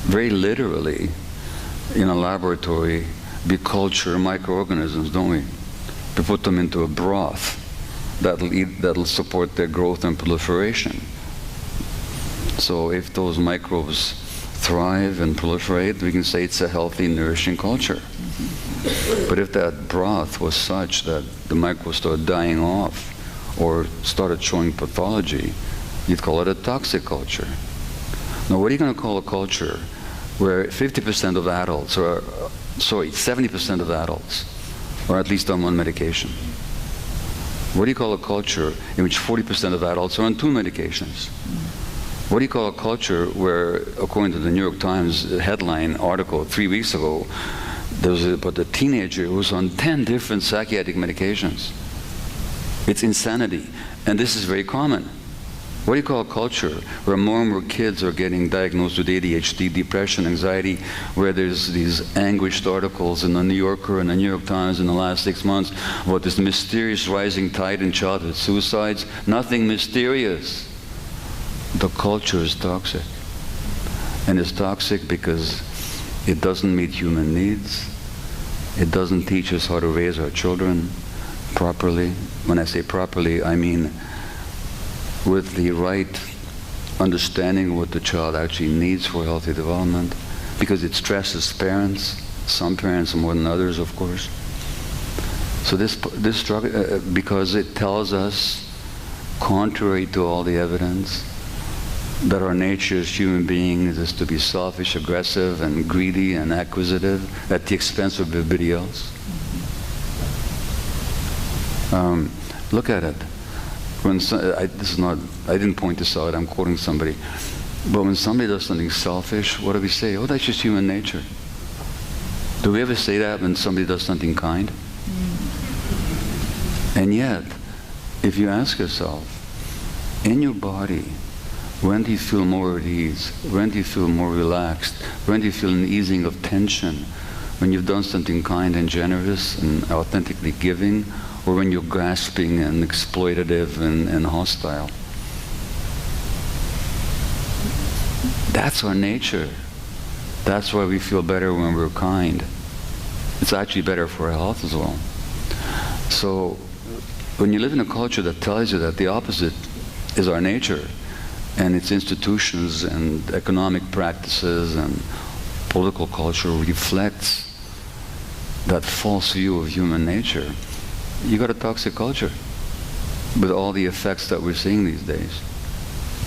very literally, in a laboratory, we culture microorganisms, don't we? We put them into a broth that'll support their growth and proliferation. So if those microbes thrive and proliferate, we can say it's a healthy, nourishing culture. But if that broth was such that the microbes started dying off or started showing pathology, you'd call it a toxic culture. Now, what are you going to call a culture where 50% of adults, or 70% of adults, are at least on one medication? What do you call a culture in which 40% of adults are on 2 medications? What do you call a culture where, according to the New York Times headline article 3 weeks ago, there was about a teenager who was on 10 different psychiatric medications? It's insanity. And this is very common. What do you call a culture where more and more kids are getting diagnosed with ADHD, depression, anxiety, where there's these anguished articles in the New Yorker and the New York Times in the last 6 months about this mysterious rising tide in childhood suicides? Nothing mysterious. The culture is toxic. And it's toxic because it doesn't meet human needs. It doesn't teach us how to raise our children properly. When I say properly, I mean with the right understanding of what the child actually needs for healthy development, because it stresses parents, some parents more than others, of course. So this struggle, because it tells us, contrary to all the evidence, that our nature as human beings is to be selfish, aggressive, and greedy and acquisitive at the expense of everybody else. Look at it. When I didn't point this out, I'm quoting somebody. But when somebody does something selfish, what do we say? Oh, that's just human nature. Do we ever say that when somebody does something kind? And yet, if you ask yourself, in your body, when do you feel more at ease? When do you feel more relaxed? When do you feel an easing of tension? When you've done something kind and generous and authentically giving, or when you're grasping and exploitative and hostile? That's our nature. That's why we feel better when we're kind. It's actually better for our health as well. So when you live in a culture that tells you that the opposite is our nature, and its institutions and economic practices and political culture reflects that false view of human nature, you got a toxic culture with all the effects that we're seeing these days.